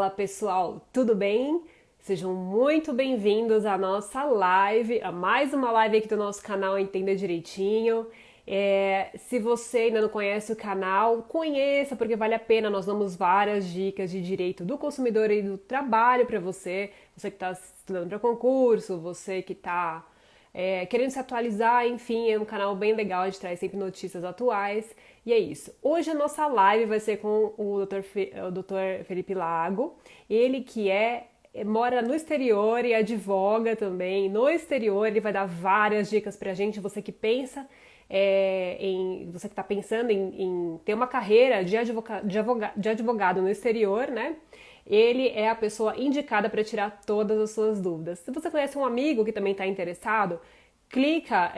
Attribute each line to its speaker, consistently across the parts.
Speaker 1: Fala pessoal, tudo bem? Sejam muito bem-vindos à nossa live, a mais uma live aqui do nosso canal Entenda Direitinho. Se você ainda não conhece o canal, conheça porque vale a pena. Nós damos várias dicas de direito do consumidor e do trabalho para você. Você que está estudando para concurso, você que está querendo se atualizar, enfim, é um canal bem legal, a gente traz sempre notícias atuais. E é isso. Hoje a nossa live vai ser com o Dr. Felipe Lago, ele que mora no exterior e advoga também no exterior. Ele vai dar várias dicas pra gente, você que pensa você que está pensando em ter uma carreira de advogado no exterior, né? Ele é a pessoa indicada para tirar todas as suas dúvidas. Se você conhece um amigo que também está interessado, clica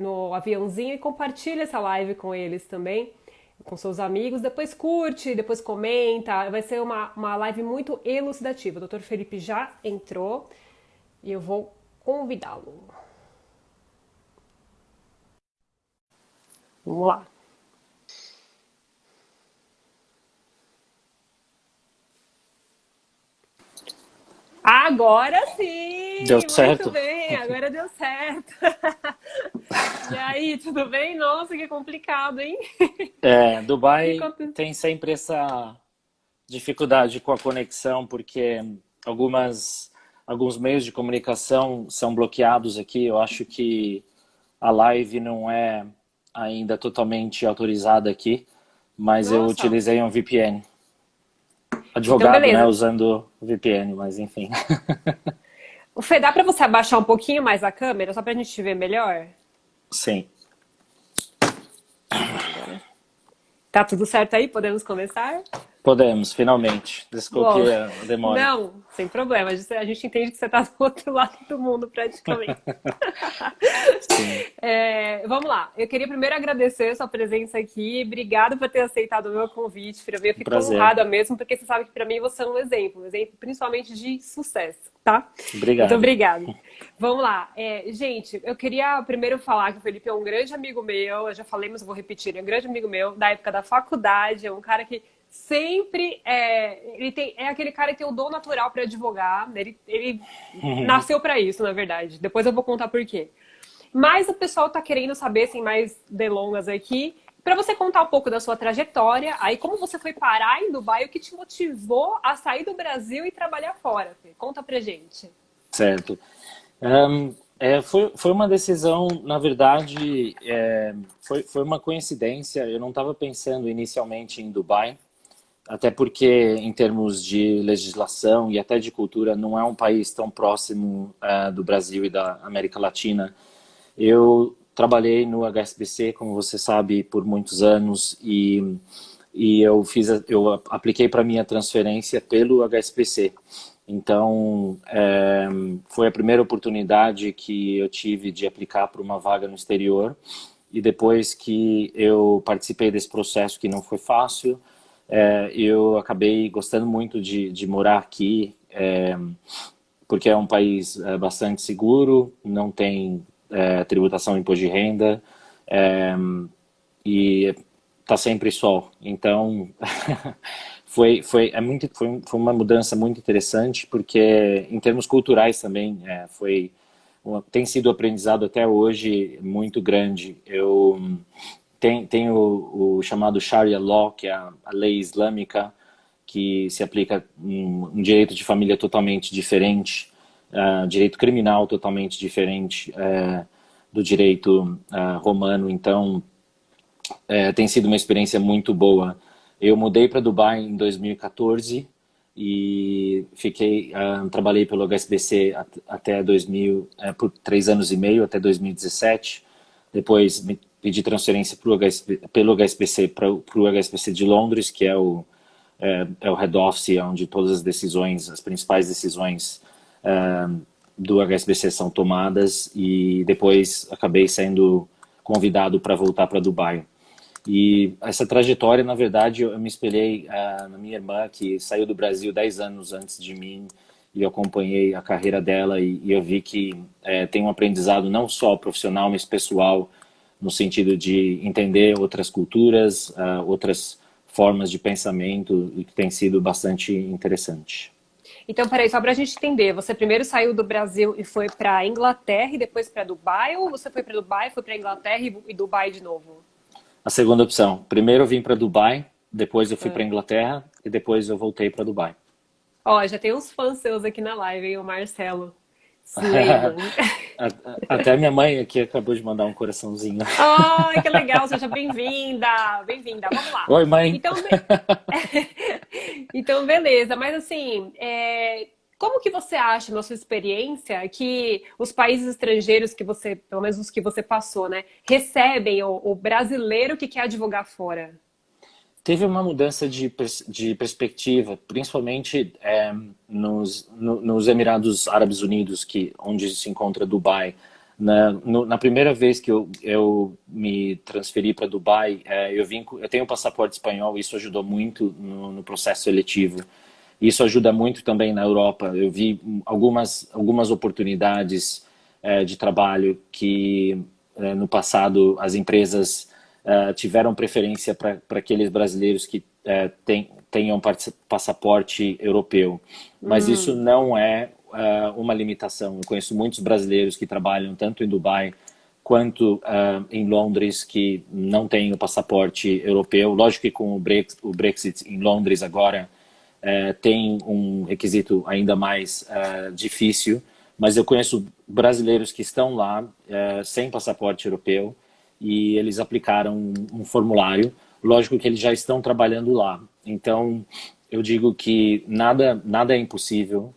Speaker 1: no aviãozinho e compartilha essa live com eles também, com seus amigos. Depois curte, depois comenta. Vai ser uma live muito elucidativa. O Dr. Felipe já entrou e eu vou convidá-lo. Vamos lá. Agora sim!
Speaker 2: Deu
Speaker 1: Muito
Speaker 2: certo?
Speaker 1: bem, agora deu certo. E aí, tudo bem? Nossa, que complicado, hein? O que
Speaker 2: Dubai
Speaker 1: aconteceu?
Speaker 2: tem sempre essa dificuldade com a conexão, porque alguns meios de comunicação são bloqueados aqui. Eu acho que a live não é ainda totalmente autorizada aqui, mas eu
Speaker 1: Nossa,
Speaker 2: utilizei um VPN.
Speaker 1: então
Speaker 2: Advogado, né?
Speaker 1: beleza.
Speaker 2: Usando VPN, mas enfim.
Speaker 1: O Fê, dá pra você abaixar um pouquinho mais a câmera, só pra gente te ver melhor?
Speaker 2: Sim,
Speaker 1: Agora. Tá tudo certo aí? Podemos começar?
Speaker 2: podemos, finalmente.
Speaker 1: Bom,
Speaker 2: Desculpe a demora.
Speaker 1: não, sem problema. A gente entende que você tá do outro lado do mundo praticamente.
Speaker 2: Sim,
Speaker 1: Vamos lá. Eu queria primeiro agradecer a sua presença aqui. Obrigada por ter aceitado o meu convite. Para mim, eu
Speaker 2: um
Speaker 1: fico
Speaker 2: prazer.
Speaker 1: honrada mesmo, porque você sabe que para mim você é um exemplo principalmente de sucesso, tá? Muito
Speaker 2: Obrigado.
Speaker 1: obrigada. Vamos lá. Gente, eu queria primeiro falar que o Felipe é um grande amigo meu. Eu já falei, mas eu vou repetir. Ele é um grande amigo meu da época da faculdade. É um cara que sempre é aquele cara que tem o dom natural para advogar. Ele nasceu para isso, na verdade. Depois eu vou contar por quê. Mas o pessoal está querendo saber, sem mais delongas aqui, para você contar um pouco da sua trajetória, aí como você foi parar em Dubai, o que te motivou a sair do Brasil e trabalhar fora, Fê? Conta pra gente.
Speaker 2: Certo. Foi uma decisão, na verdade, foi uma coincidência. Eu não estava pensando inicialmente em Dubai, até porque, em termos de legislação e até de cultura, não é um país tão próximo do Brasil e da América Latina. Eu trabalhei no HSBC, como você sabe, por muitos anos e eu apliquei para minha transferência pelo HSBC. Então, foi a primeira oportunidade que eu tive de aplicar para uma vaga no exterior. E depois que eu participei desse processo, que não foi fácil, eu acabei gostando muito de morar aqui, porque é um país bastante seguro, não tem tributação de imposto de renda, e tá sempre sol. Então, foi uma mudança muito interessante, porque em termos culturais também tem sido aprendizado até hoje muito grande. Tem o chamado Sharia Law, que é a lei islâmica, que se aplica um direito de família totalmente diferente, direito criminal totalmente diferente do direito romano. Então, tem sido uma experiência muito boa. Eu mudei para Dubai em 2014 e trabalhei pelo HSBC até 2000, por 3 anos e meio, até 2017. Depois pedi transferência pelo HSBC para o HSBC de Londres, que é o head office, onde todas as decisões, as principais decisões do HSBC são tomadas, e depois acabei sendo convidado para voltar para Dubai. E essa trajetória, na verdade, eu me espelhei na minha irmã, que saiu do Brasil 10 anos antes de mim, e eu acompanhei a carreira dela, e eu vi que tem um aprendizado não só profissional, mas pessoal, no sentido de entender outras culturas, outras formas de pensamento e que tem sido bastante interessante.
Speaker 1: Então, peraí, só para a gente entender, você primeiro saiu do Brasil e foi para Inglaterra e depois para Dubai, ou você foi para Dubai, foi para Inglaterra e Dubai de novo?
Speaker 2: A segunda opção, primeiro eu vim para Dubai, depois eu fui para Inglaterra e depois eu voltei para Dubai.
Speaker 1: Ó, já tem uns fãs seus aqui na live, hein? O Marcelo Sleiman.
Speaker 2: Até minha mãe aqui acabou de mandar um coraçãozinho.
Speaker 1: Ai, que legal, seja bem-vinda, bem-vinda. Vamos lá.
Speaker 2: Oi, mãe.
Speaker 1: Então, então beleza. Mas assim, como que você acha, na sua experiência, que os países estrangeiros que você, pelo menos os que você passou, né, recebem o brasileiro que quer advogar fora?
Speaker 2: Teve uma mudança de perspectiva, principalmente nos Emirados Árabes Unidos, onde se encontra Dubai. Na primeira vez que eu me transferi para Dubai, eu tenho um passaporte espanhol, isso ajudou muito no processo seletivo. Isso ajuda muito também na Europa. Eu vi algumas oportunidades de trabalho que no passado as empresas tiveram preferência para aqueles brasileiros que tenham passaporte europeu. Mas isso não é uma limitação. Eu conheço muitos brasileiros que trabalham tanto em Dubai quanto em Londres que não têm o passaporte europeu. Lógico que com o Brexit em Londres agora tem um requisito ainda mais difícil, mas eu conheço brasileiros que estão lá sem passaporte europeu e eles aplicaram um formulário. Lógico que eles já estão trabalhando lá. Então, eu digo que nada é impossível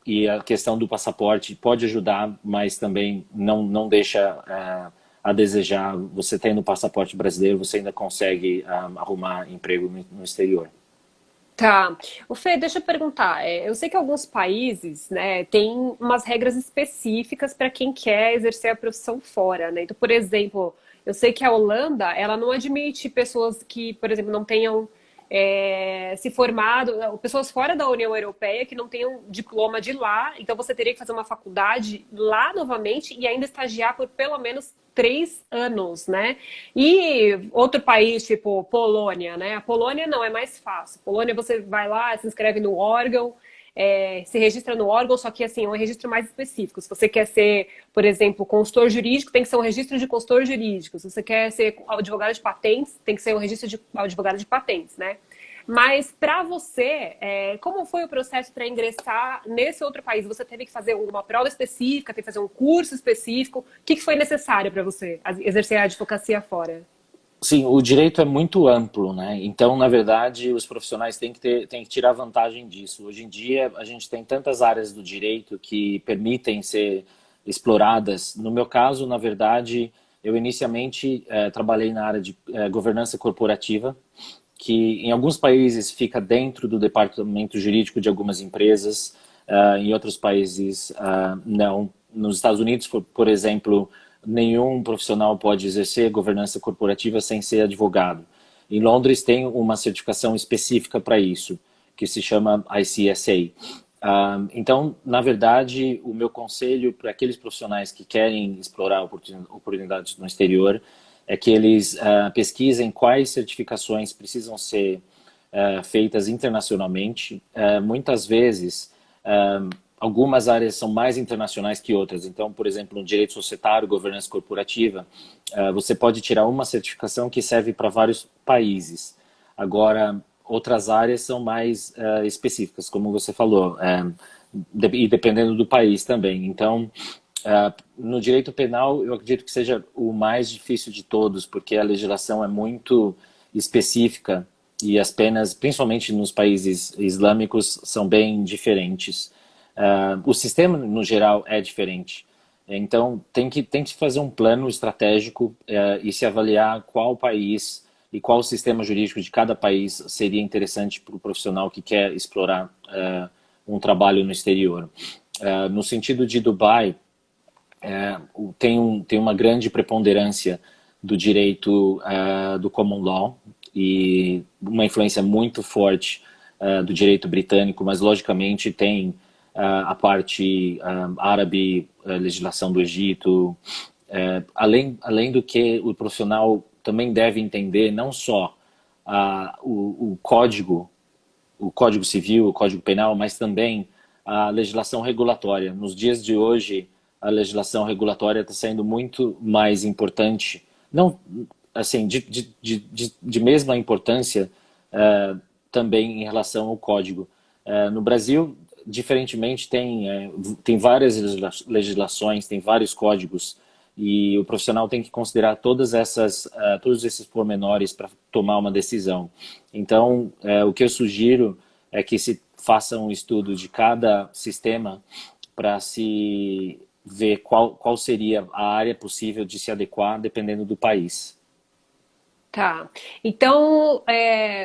Speaker 2: e a questão do passaporte pode ajudar, mas também não deixa a desejar. Você tendo o passaporte brasileiro, você ainda consegue arrumar emprego no exterior.
Speaker 1: Tá. O Fê, deixa eu perguntar. Eu sei que alguns países, né, têm umas regras específicas para quem quer exercer a profissão fora, né? Então, por exemplo, eu sei que a Holanda, ela não admite pessoas que, por exemplo, não tenham se formado, pessoas fora da União Europeia que não tenham diploma de lá, então você teria que fazer uma faculdade lá novamente e ainda estagiar por pelo menos 3 anos, né? E outro país, tipo Polônia, né? A Polônia não, é mais fácil. Polônia você vai lá, se inscreve no órgão, se registra no órgão, só que assim, é um registro mais específico. Se você quer ser, por exemplo, consultor jurídico, tem que ser um registro de consultor jurídico. Se você quer ser advogado de patentes, tem que ser um registro de advogado de patentes, né? Mas para você, como foi o processo para ingressar nesse outro país? Você teve que fazer uma prova específica, teve que fazer um curso específico? O que foi necessário para você exercer a advocacia fora?
Speaker 2: Sim, o direito é muito amplo, né? Então, na verdade, os profissionais têm que tirar vantagem disso. Hoje em dia, a gente tem tantas áreas do direito que permitem ser exploradas. No meu caso, na verdade, eu inicialmente trabalhei na área de governança corporativa, que em alguns países fica dentro do departamento jurídico de algumas empresas, em outros países não. Nos Estados Unidos, por exemplo, nenhum profissional pode exercer governança corporativa sem ser advogado. Em Londres tem uma certificação específica para isso, que se chama ICSA. Então, na verdade, o meu conselho para aqueles profissionais que querem explorar oportunidades no exterior é que eles pesquisem quais certificações precisam ser feitas internacionalmente. Muitas vezes, algumas áreas são mais internacionais que outras. Então, por exemplo, no direito societário, governança corporativa, você pode tirar uma certificação que serve para vários países. Agora, outras áreas são mais específicas, como você falou, e dependendo do país também. Então, no direito penal, eu acredito que seja o mais difícil de todos, porque a legislação é muito específica e as penas, principalmente nos países islâmicos, são bem diferentes. O sistema, no geral, é diferente. Então, tem que fazer um plano estratégico e se avaliar qual país e qual sistema jurídico de cada país seria interessante para o profissional que quer explorar um trabalho no exterior. No sentido de Dubai, tem uma grande preponderância do direito do common law e uma influência muito forte do direito britânico, mas logicamente tem a parte árabe, legislação do Egito. Além do que o profissional também deve entender não só o código civil, o código penal, mas também a legislação regulatória. Nos dias de hoje, a legislação regulatória está sendo muito mais importante, não assim, de mesma importância também em relação ao código. No Brasil, diferentemente, tem várias legislações, tem vários códigos, e o profissional tem que considerar todos esses pormenores para tomar uma decisão. Então, o que eu sugiro é que se faça um estudo de cada sistema para se ver qual seria a área possível de se adequar dependendo do país.
Speaker 1: Tá. Então,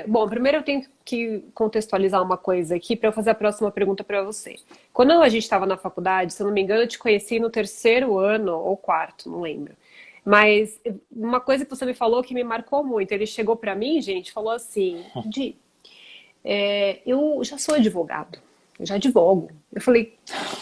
Speaker 1: bom, primeiro eu tenho que contextualizar uma coisa aqui para eu fazer a próxima pergunta para você. Quando a gente estava na faculdade, se eu não me engano, eu te conheci no terceiro ano ou quarto, não lembro. Mas uma coisa que você me falou que me marcou muito, ele chegou para mim, gente, falou assim, Di, eu já sou advogado, eu já advogo. Eu falei,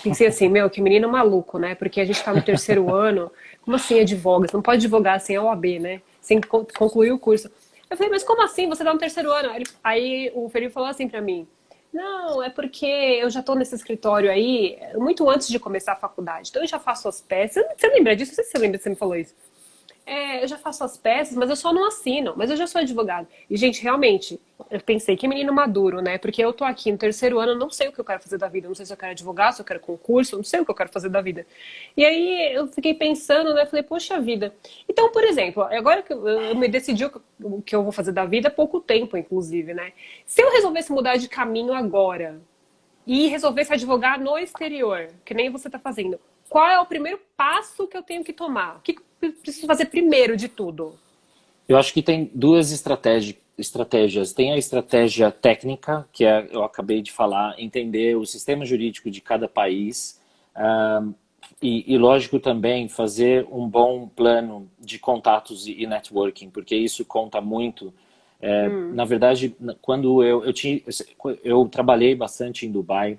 Speaker 1: pensei assim, meu, que menino maluco, né? Porque a gente tá no terceiro ano, como assim advoga? Você não pode advogar sem a OAB, né? Sem concluir o curso. Eu falei, mas como assim? Você tá no terceiro ano? Aí o Felipe falou assim pra mim, não, é porque eu já tô nesse escritório aí muito antes de começar a faculdade. Então eu já faço as peças. Você lembra disso? Não sei se você lembra que você me falou isso. Eu já faço as peças, mas eu só não assino. Mas eu já sou advogado. E, gente, realmente, eu pensei, que menino maduro, né? Porque eu tô aqui no terceiro ano, eu não sei o que eu quero fazer da vida. Eu não sei se eu quero advogar, se eu quero concurso, eu não sei o que eu quero fazer da vida. E aí eu fiquei pensando, né? Falei, poxa vida. Então, por exemplo, agora que eu me decidi o que eu vou fazer da vida há pouco tempo, inclusive, né? Se eu resolvesse mudar de caminho agora e resolvesse advogar no exterior, que nem você está fazendo, qual é o primeiro passo que eu tenho que tomar? O que eu preciso fazer primeiro de tudo?
Speaker 2: Eu acho que tem duas estratégias. Tem a estratégia técnica, que eu acabei de falar, entender o sistema jurídico de cada país, lógico, também fazer um bom plano de contatos e networking, porque isso conta muito. Na verdade, quando eu trabalhei bastante em Dubai,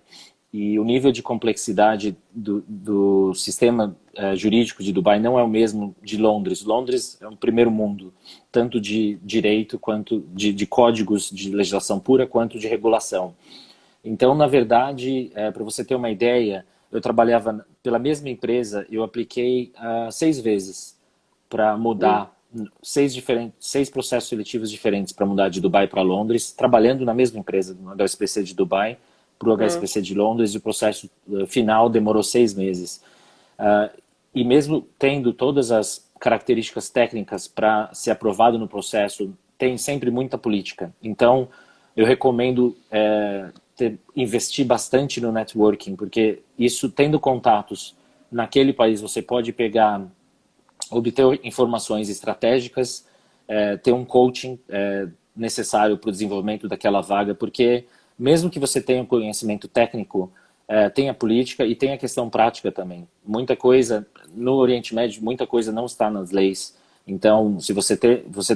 Speaker 2: e o nível de complexidade do sistema jurídico de Dubai não é o mesmo de Londres. Londres é um primeiro mundo, tanto de direito, quanto de códigos de legislação pura, quanto de regulação. Então, na verdade, para você ter uma ideia, eu trabalhava pela mesma empresa, eu apliquei 6 vezes para mudar, seis processos seletivos diferentes para mudar de Dubai para Londres, trabalhando na mesma empresa, no HSBC de Dubai, para o HSBC de Londres, e o processo final demorou 6 meses. E mesmo tendo todas as características técnicas para ser aprovado no processo, tem sempre muita política. Então, eu recomendo investir bastante no networking, porque isso, tendo contatos naquele país, você pode obter informações estratégicas, ter um coaching necessário para o desenvolvimento daquela vaga, porque mesmo que você tenha um conhecimento técnico, tem a política e tem a questão prática também. Muita coisa, no Oriente Médio, muita coisa não está nas leis. Então, se você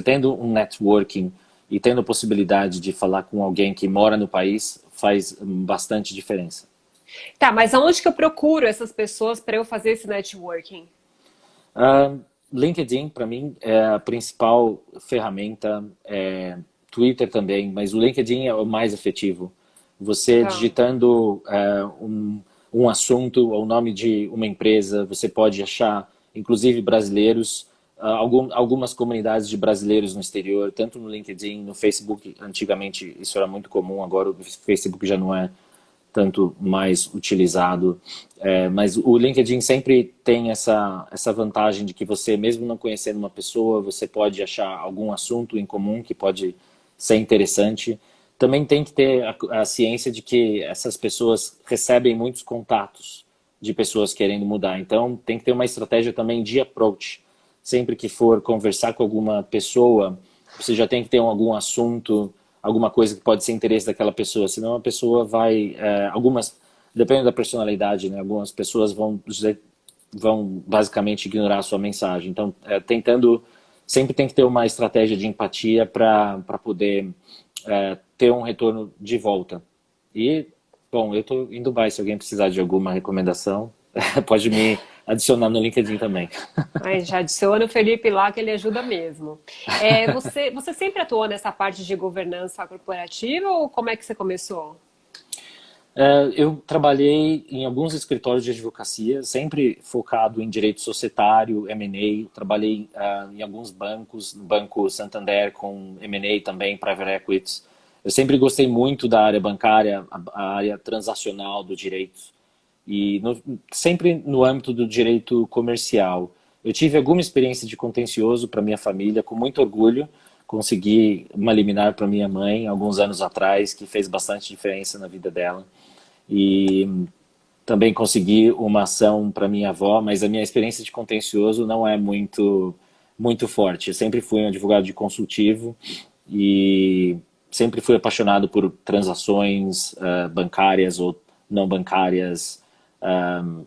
Speaker 2: tendo um networking e tendo a possibilidade de falar com alguém que mora no país, faz bastante diferença.
Speaker 1: Tá, mas aonde que eu procuro essas pessoas para eu fazer esse networking?
Speaker 2: LinkedIn, para mim, é a principal ferramenta, Twitter também, mas o LinkedIn é o mais efetivo. Você
Speaker 1: Tá.
Speaker 2: digitando um assunto ou o nome de uma empresa, você pode achar, inclusive brasileiros, algumas comunidades de brasileiros no exterior, tanto no LinkedIn, no Facebook. Antigamente isso era muito comum, agora o Facebook já não é tanto mais utilizado, mas o LinkedIn sempre tem essa vantagem de que você, mesmo não conhecendo uma pessoa, você pode achar algum assunto em comum que pode ser interessante. Também tem que ter a ciência de que essas pessoas recebem muitos contatos de pessoas querendo mudar, então tem que ter uma estratégia também de approach. Sempre que for conversar com alguma pessoa, você já tem que ter algum assunto, alguma coisa que pode ser interesse daquela pessoa, senão a pessoa vai, dependendo da personalidade, né, algumas pessoas vão basicamente ignorar a sua mensagem. Então, sempre tem que ter uma estratégia de empatia para poder ter um retorno de volta. E, bom, eu estou em Dubai, se alguém precisar de alguma recomendação, pode me adicionar no LinkedIn também.
Speaker 1: Aí já adiciona o Felipe lá que ele ajuda mesmo. Você sempre atuou nessa parte de governança corporativa ou como é que você começou?
Speaker 2: Eu trabalhei em alguns escritórios de advocacia, sempre focado em direito societário, M&A. Trabalhei em alguns bancos, no Banco Santander com M&A também, Private Equities. Eu sempre gostei muito da área bancária, a área transacional do direito. E sempre no âmbito do direito comercial. Eu tive alguma experiência de contencioso para minha família, com muito orgulho. Consegui uma liminar para minha mãe alguns anos atrás, que fez bastante diferença na vida dela. E também consegui uma ação para minha avó, mas a minha experiência de contencioso não é muito forte. Eu sempre fui um advogado de consultivo e sempre fui apaixonado por transações bancárias ou não bancárias,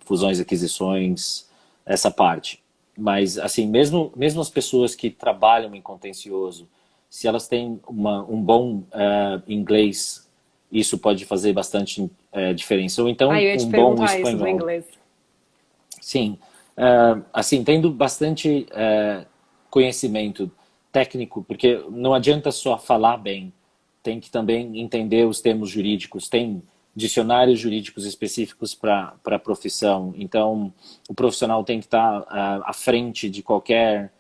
Speaker 2: fusões, aquisições, essa parte. Mas, assim, mesmo as pessoas que trabalham em contencioso, se elas têm um bom inglês, isso pode fazer bastante diferença. Ou então,
Speaker 1: Eu ia te
Speaker 2: um bom
Speaker 1: perguntar isso do
Speaker 2: espanhol.
Speaker 1: inglês.
Speaker 2: Sim, assim, tendo bastante conhecimento técnico, porque não adianta só falar bem, tem que também entender os termos jurídicos, tem dicionários jurídicos específicos para a profissão, então o profissional tem que estar à frente de qualquer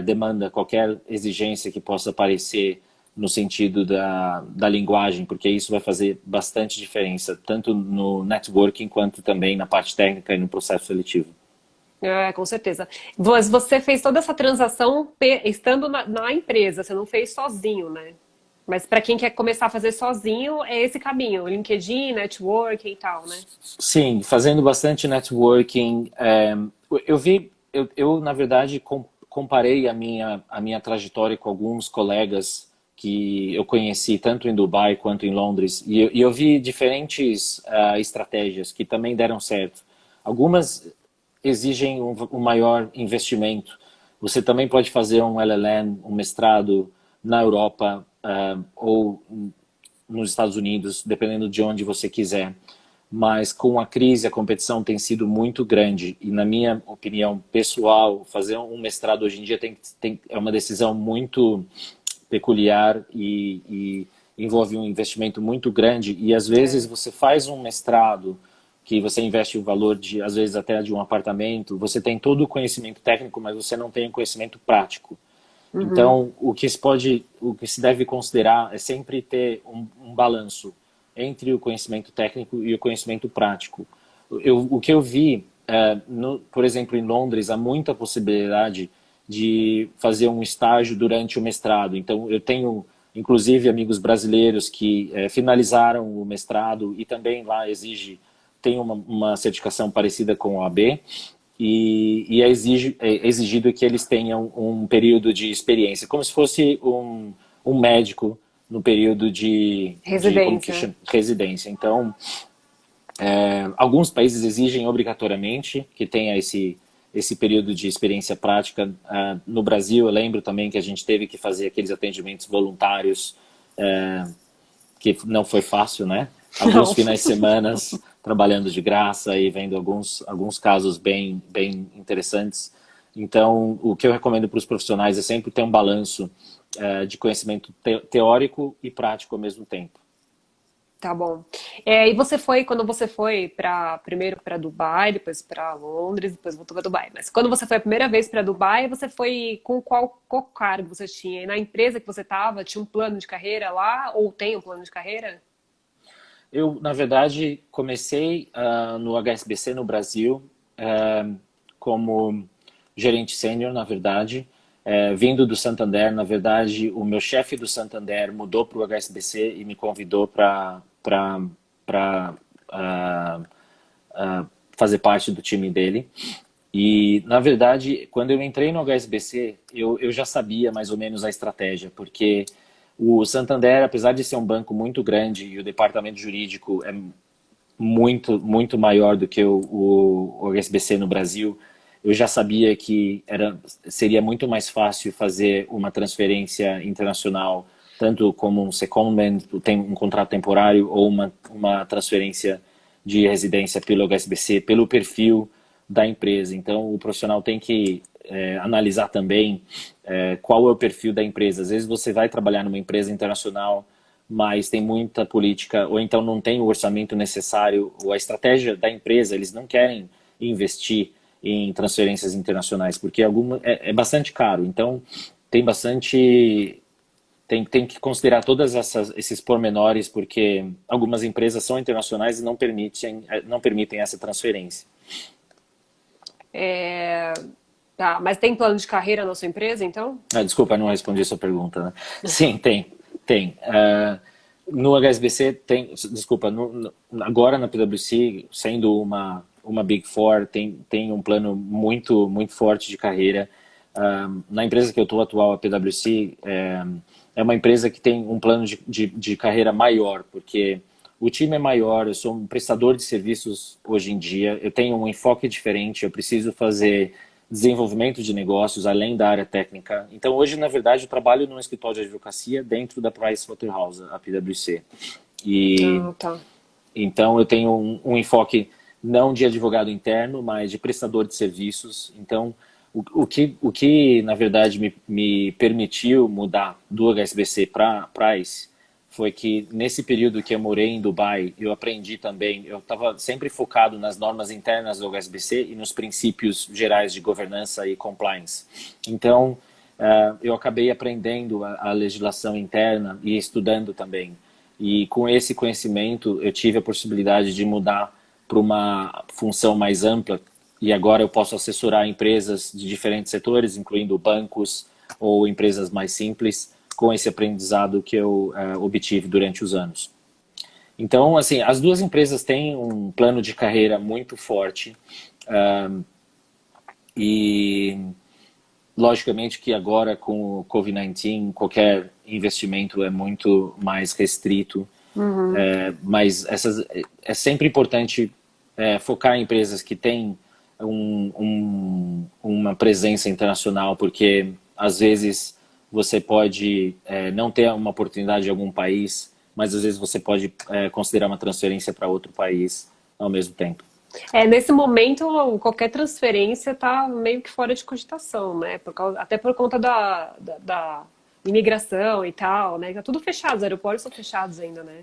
Speaker 2: demanda, qualquer exigência que possa aparecer no sentido da linguagem, porque isso vai fazer bastante diferença, tanto no networking quanto também na parte técnica e no processo seletivo.
Speaker 1: Com certeza. Mas você fez toda essa transação estando na empresa, você não fez sozinho, né? Mas para quem quer começar a fazer sozinho, é esse caminho, LinkedIn, networking e tal, né?
Speaker 2: Sim, fazendo bastante networking. Eu na verdade, comparei a minha trajetória com alguns colegas que eu conheci tanto em Dubai quanto em Londres, e eu vi diferentes estratégias que também deram certo. Algumas exigem um maior investimento. Você também pode fazer um LLM, um mestrado na Europa ou nos Estados Unidos, dependendo de onde você quiser. Mas com a crise, a competição tem sido muito grande. E na minha opinião pessoal, fazer um mestrado hoje em dia é uma decisão muito peculiar e envolve um investimento muito grande. E às vezes você faz um mestrado que você investe o valor de, às vezes, até de um apartamento, você tem todo o conhecimento técnico, mas você não tem o conhecimento prático.
Speaker 1: Uhum.
Speaker 2: Então, o que se deve considerar é sempre ter um balanço entre o conhecimento técnico e o conhecimento prático. O que eu vi, por exemplo, em Londres, há muita possibilidade de fazer um estágio durante o mestrado. Então, eu tenho, inclusive, amigos brasileiros que finalizaram o mestrado e também lá tem uma certificação parecida com a OAB e é exigido que eles tenham um período de experiência, como se fosse um médico no período de como que
Speaker 1: Residência.
Speaker 2: chama? Residência. Então, alguns países exigem obrigatoriamente que tenha esse período de experiência prática. No Brasil, eu lembro também que a gente teve que fazer aqueles atendimentos voluntários, que não foi fácil, né? Alguns
Speaker 1: Não.
Speaker 2: finais de semana trabalhando de graça e vendo alguns casos bem interessantes. Então, o que eu recomendo para os profissionais é sempre ter um balanço de conhecimento teórico e prático ao mesmo tempo.
Speaker 1: Tá bom. E quando você foi primeiro para Dubai, depois para Londres, depois voltou para Dubai. Mas quando você foi a primeira vez para Dubai, você foi com qual cargo você tinha? E na empresa que você estava, tinha um plano de carreira lá ou tem um plano de carreira?
Speaker 2: Eu, na verdade, comecei no HSBC no Brasil como gerente sênior, na verdade, vindo do Santander. Na verdade, o meu chefe do Santander mudou para o HSBC e me convidou para fazer parte do time dele. E, na verdade, quando eu entrei no HSBC, eu já sabia mais ou menos a estratégia, porque o Santander, apesar de ser um banco muito grande e o departamento jurídico é muito maior do que o HSBC no Brasil, eu já sabia que seria muito mais fácil fazer uma transferência internacional, tanto como um secondment, tem um contrato temporário, ou uma transferência de residência pelo HSBC, pelo perfil da empresa. Então, o profissional tem que analisar também qual é o perfil da empresa. Às vezes você vai trabalhar numa empresa internacional, mas tem muita política, ou então não tem o orçamento necessário, ou a estratégia da empresa, eles não querem investir em transferências internacionais, porque é bastante caro. Então, tem bastante... Tem que considerar todos esses pormenores, porque algumas empresas são internacionais e não permitem essa transferência.
Speaker 1: É, tá, mas tem plano de carreira na sua empresa, então?
Speaker 2: Desculpa, não respondi a sua pergunta, né? Sim, tem. No HSBC tem, desculpa, agora na PwC, sendo uma Big Four, tem um plano muito, muito forte de carreira. Na empresa que eu estou atual, a PwC, é uma empresa que tem um plano de carreira maior, porque o time é maior, eu sou um prestador de serviços hoje em dia, eu tenho um enfoque diferente, eu preciso fazer desenvolvimento de negócios além da área técnica. Então, hoje, na verdade, eu trabalho num escritório de advocacia dentro da PricewaterhouseCoopers, a PwC. E
Speaker 1: Tá.
Speaker 2: então, eu tenho um enfoque não de advogado interno, mas de prestador de serviços. Então, o que na verdade, me permitiu mudar do HSBC para Price foi que nesse período que eu morei em Dubai, eu aprendi também, eu estava sempre focado nas normas internas do HSBC e nos princípios gerais de governança e compliance. Então, eu acabei aprendendo a legislação interna e estudando também. E com esse conhecimento, eu tive a possibilidade de mudar para uma função mais ampla, e agora eu posso assessorar empresas de diferentes setores, incluindo bancos ou empresas mais simples, com esse aprendizado que eu obtive durante os anos. Então, assim, as duas empresas têm um plano de carreira muito forte e, logicamente, que agora com o COVID-19, qualquer investimento é muito mais restrito, mas é sempre importante focar em empresas que têm uma presença internacional, porque às vezes você pode não ter uma oportunidade em algum país, mas às vezes você pode considerar uma transferência para outro país ao mesmo tempo.
Speaker 1: Nesse momento, qualquer transferência está meio que fora de cogitação, né? Até por conta da imigração e tal, né? Tá tudo fechado, os aeroportos estão fechados ainda, né?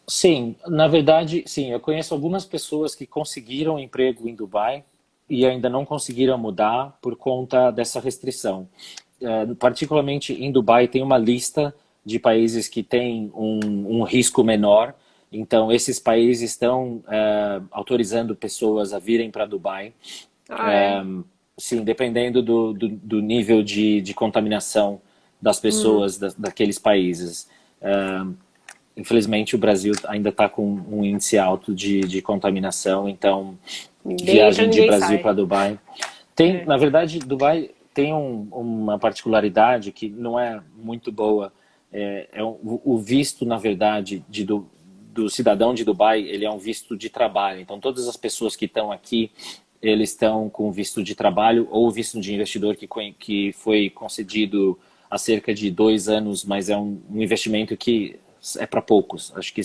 Speaker 2: Sim, na verdade, sim. Eu conheço algumas pessoas que conseguiram emprego em Dubai e ainda não conseguiram mudar por conta dessa restrição. Particularmente em Dubai, tem uma lista de países que têm um risco menor. Então, esses países estão autorizando pessoas a virem para Dubai. Sim, dependendo do nível de contaminação das pessoas daqueles países. Infelizmente, o Brasil ainda está com um índice alto de contaminação. Então, viagem de Brasil para Dubai. Na verdade, Dubai tem uma particularidade que não é muito boa. O visto, na verdade, do cidadão de Dubai, ele é um visto de trabalho. Então, todas as pessoas que estão aqui, eles estão com visto de trabalho ou visto de investidor que foi concedido há cerca de 2 anos, mas é um investimento que é para poucos. Acho que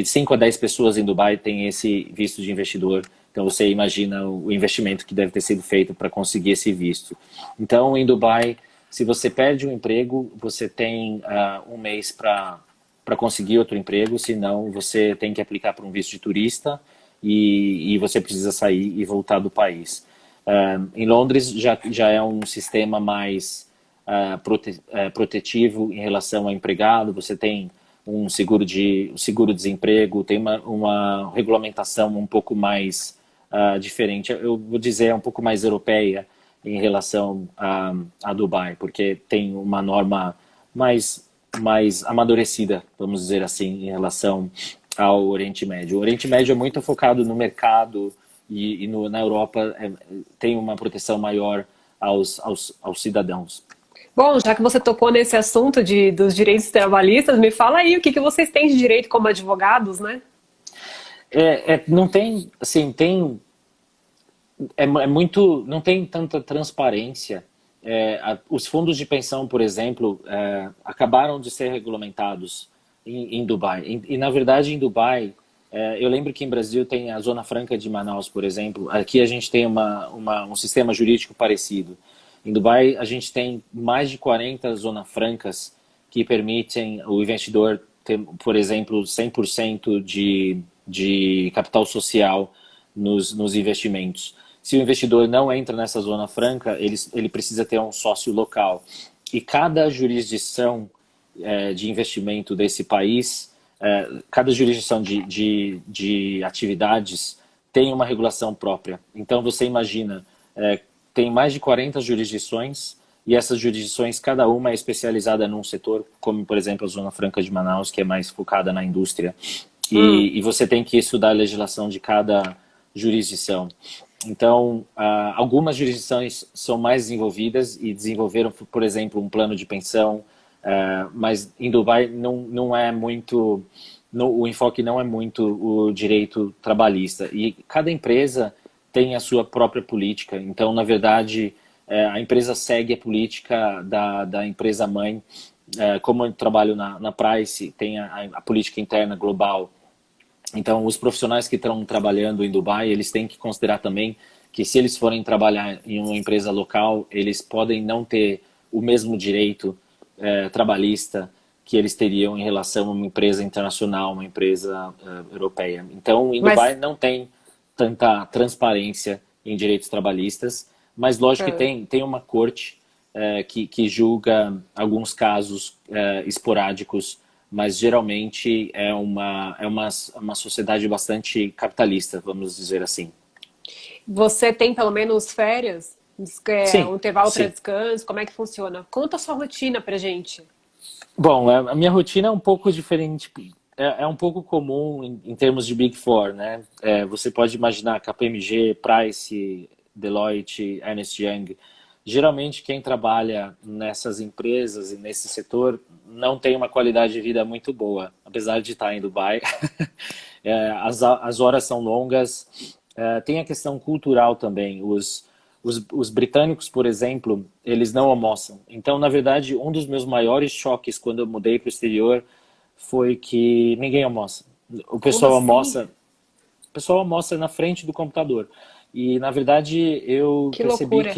Speaker 2: 5 a 10 pessoas em Dubai têm esse visto de investidor. Então, você imagina o investimento que deve ter sido feito para conseguir esse visto. Então, em Dubai, se você perde um emprego, você tem 1 mês para conseguir outro emprego, senão você tem que aplicar para um visto de turista e você precisa sair e voltar do país. Em Londres, já é um sistema mais protetivo em relação ao empregado, você tem um seguro-desemprego, tem uma regulamentação um pouco mais diferente, eu vou dizer um pouco mais europeia em relação a Dubai, porque tem uma norma mais amadurecida, vamos dizer assim, em relação ao Oriente Médio. O Oriente Médio é muito focado no mercado e na Europa tem uma proteção maior aos cidadãos.
Speaker 1: Bom, já que você tocou nesse assunto dos direitos trabalhistas, me fala aí o que vocês têm de direito como advogados, né?
Speaker 2: Não tem, assim, não tem tanta transparência. Os fundos de pensão, por exemplo, acabaram de ser regulamentados em Dubai. E, na verdade, em Dubai, Eu lembro que em Brasil tem a Zona Franca de Manaus, por exemplo. Aqui a gente tem um sistema jurídico parecido. Em Dubai, a gente tem mais de 40 zonas francas que permitem o investidor ter, por exemplo, 100% de capital social nos investimentos. Se o investidor não entra nessa zona franca, ele precisa ter um sócio local. E cada jurisdição de investimento desse país, cada jurisdição de atividades tem uma regulação própria. Então, você imagina, tem mais de 40 jurisdições, e essas jurisdições, cada uma é especializada num setor, como, por exemplo, a Zona Franca de Manaus, que é mais focada na indústria. E você tem que estudar a legislação de cada jurisdição. Então, algumas jurisdições são mais desenvolvidas e desenvolveram, por exemplo, um plano de pensão, mas em Dubai não é muito, o enfoque não é muito o direito trabalhista. E cada empresa tem a sua própria política. Então, na verdade, a empresa segue a política da empresa mãe. Como eu trabalho na Price, tem a política interna global. Então, os profissionais que estão trabalhando em Dubai, eles têm que considerar também que se eles forem trabalhar em uma empresa local, eles podem não ter o mesmo direito trabalhista que eles teriam em relação a uma empresa internacional, uma empresa europeia. Então, em Dubai não tem tanta transparência em direitos trabalhistas, mas lógico que tem uma corte que julga alguns casos esporádicos, mas geralmente é uma sociedade bastante capitalista, vamos dizer assim.
Speaker 1: Você tem pelo menos férias?
Speaker 2: Sim,
Speaker 1: Um intervalo para
Speaker 2: sim.
Speaker 1: descanso? Como é que funciona? Conta a sua rotina pra gente.
Speaker 2: Bom, a minha rotina é um pouco diferente, é um pouco comum em termos de Big Four, né? Você pode imaginar KPMG, Price, Deloitte, Ernst Young. Geralmente quem trabalha nessas empresas e nesse setor não tem uma qualidade de vida muito boa, apesar de estar em Dubai. As horas são longas. Tem a questão cultural também. Os britânicos, por exemplo, eles não almoçam. Então, na verdade, um dos meus maiores choques quando eu mudei para o exterior foi que ninguém almoça. O
Speaker 1: Como
Speaker 2: pessoal
Speaker 1: assim?
Speaker 2: almoça, o pessoal almoça na frente do computador. E, na verdade, eu
Speaker 1: Que
Speaker 2: percebi
Speaker 1: loucura.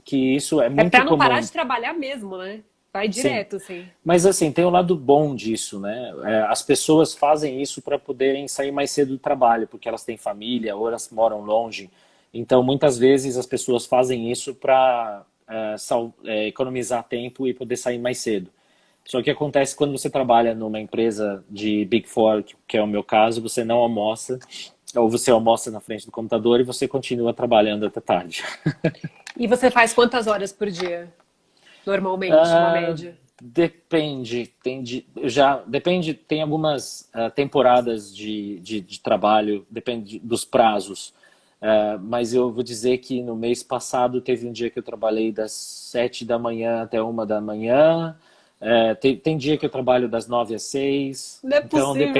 Speaker 2: que isso é
Speaker 1: É
Speaker 2: muito
Speaker 1: pra não parar
Speaker 2: comum.
Speaker 1: de trabalhar mesmo, né? Vai
Speaker 2: Sim.
Speaker 1: direto, assim.
Speaker 2: Mas, assim, tem um lado bom disso, né? As pessoas fazem isso para poderem sair mais cedo do trabalho, porque elas têm família ou elas moram longe. Então, muitas vezes, as pessoas fazem isso para economizar tempo e poder sair mais cedo. Só que acontece quando você trabalha numa empresa de Big Four, que é o meu caso, você não almoça, ou você almoça na frente do computador e você continua trabalhando até tarde.
Speaker 1: E você faz quantas horas por dia? Normalmente, uma
Speaker 2: Ah,
Speaker 1: média.
Speaker 2: depende, depende, tem algumas temporadas de trabalho, depende dos prazos. Mas eu vou dizer que no mês passado teve um dia que eu trabalhei das 7 da manhã até 1 da manhã. Tem dia que eu trabalho das 9 às 6.
Speaker 1: Não é
Speaker 2: Então
Speaker 1: possível.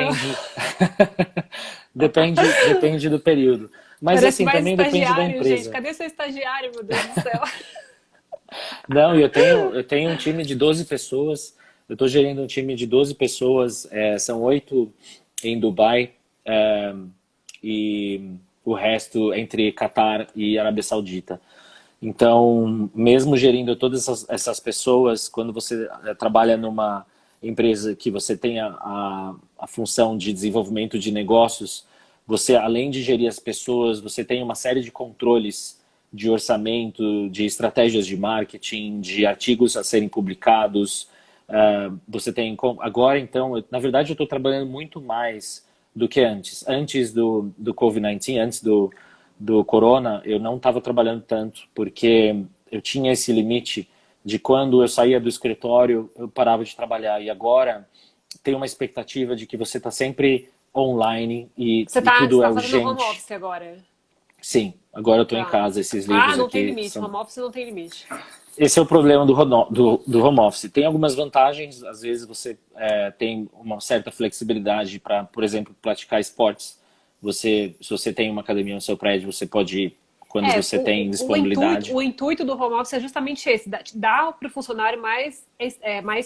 Speaker 2: depende do período. Mas
Speaker 1: Parece
Speaker 2: assim,
Speaker 1: mais
Speaker 2: também depende da
Speaker 1: estagiário, gente.
Speaker 2: empresa.
Speaker 1: Cadê seu estagiário, meu Deus do céu?
Speaker 2: Não, eu tenho um time de 12 pessoas. Eu estou gerindo um time de 12 pessoas. São 8 em Dubai. E o resto entre Catar e Arábia Saudita. Então, mesmo gerindo todas essas pessoas, quando você trabalha numa empresa que você tem a função de desenvolvimento de negócios, você, além de gerir as pessoas, você tem uma série de controles de orçamento, de estratégias de marketing, de artigos a serem publicados. Você tem agora, então, na verdade, eu estou trabalhando muito mais do que antes. Antes do Covid-19, antes do Corona, eu não estava trabalhando tanto, porque eu tinha esse limite de quando eu saía do escritório, eu parava de trabalhar. E agora tem uma expectativa de que você está sempre online
Speaker 1: Você
Speaker 2: e
Speaker 1: tá, você
Speaker 2: tudo é
Speaker 1: tá fazendo home
Speaker 2: urgente.
Speaker 1: office agora.
Speaker 2: Sim, agora eu estou em
Speaker 1: Tá.
Speaker 2: casa. Esses
Speaker 1: Ah,
Speaker 2: livros
Speaker 1: não tem
Speaker 2: aqui
Speaker 1: limite.
Speaker 2: são...
Speaker 1: Home office não tem limite.
Speaker 2: Esse é o problema do home office. Tem algumas vantagens, às vezes você tem uma certa flexibilidade para, por exemplo, praticar esportes. Se você tem uma academia no seu prédio, você pode quando você tem disponibilidade.
Speaker 1: O intuito do home office é justamente esse, dar para o funcionário mais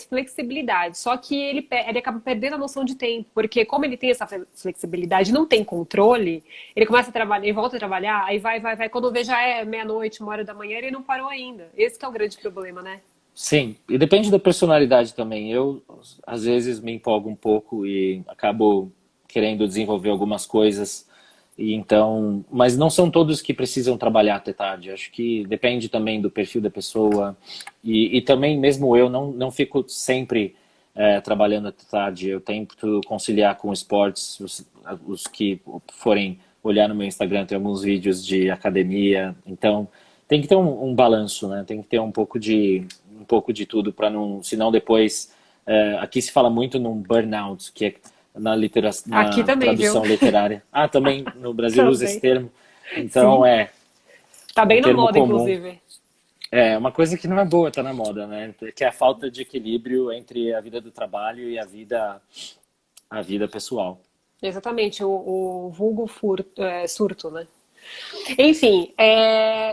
Speaker 1: flexibilidade. Só que ele acaba perdendo a noção de tempo, porque como ele tem essa flexibilidade, não tem controle, ele começa a trabalhar, ele volta a trabalhar, aí vai, quando vê já é meia-noite, 1 hora da manhã, ele não parou ainda. Esse que é o grande problema, né?
Speaker 2: Sim, e depende da personalidade também. Eu, às vezes, me empolgo um pouco e acabo querendo desenvolver algumas coisas. E então, mas não são todos que precisam trabalhar até tarde. Acho que depende também do perfil da pessoa. E também, mesmo eu, não fico sempre trabalhando até tarde. Eu tento conciliar com esportes. Os que forem olhar no meu Instagram, tem alguns vídeos de academia. Então, tem que ter um balanço, né? Tem que ter um pouco de tudo para não, senão depois aqui se fala muito num burnout, que é
Speaker 1: Aqui
Speaker 2: na
Speaker 1: também, viu?
Speaker 2: tradução literária. Ah, também no Brasil usa esse
Speaker 1: Também.
Speaker 2: termo. Então
Speaker 1: Sim.
Speaker 2: é
Speaker 1: Tá
Speaker 2: um
Speaker 1: bem na
Speaker 2: termo
Speaker 1: moda,
Speaker 2: comum.
Speaker 1: inclusive.
Speaker 2: É uma coisa que não é boa, tá na moda, né? Que é a falta de equilíbrio entre a vida do trabalho e a vida pessoal.
Speaker 1: Exatamente, o vulgo surto, né? Enfim,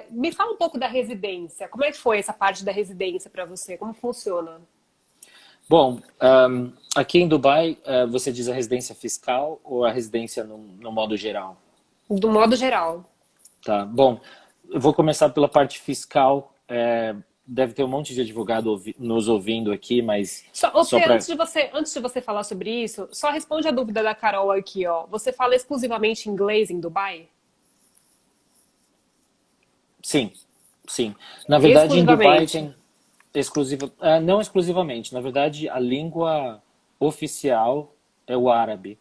Speaker 1: me fala um pouco da residência. Como é que foi essa parte da residência para você? Como funciona?
Speaker 2: Bom, aqui em Dubai, você diz a residência fiscal ou a residência no modo geral?
Speaker 1: Do modo geral.
Speaker 2: Tá, bom, eu vou começar pela parte fiscal. Deve ter um monte de advogado nos ouvindo aqui, mas
Speaker 1: Ô,
Speaker 2: só
Speaker 1: Fê,
Speaker 2: para...
Speaker 1: antes de você falar sobre isso, só responde a dúvida da Carol aqui, ó. Você fala exclusivamente inglês em Dubai?
Speaker 2: Sim, sim. Na verdade, em Dubai
Speaker 1: Exclusivamente.
Speaker 2: tem não exclusivamente. Na verdade, a língua oficial é o árabe.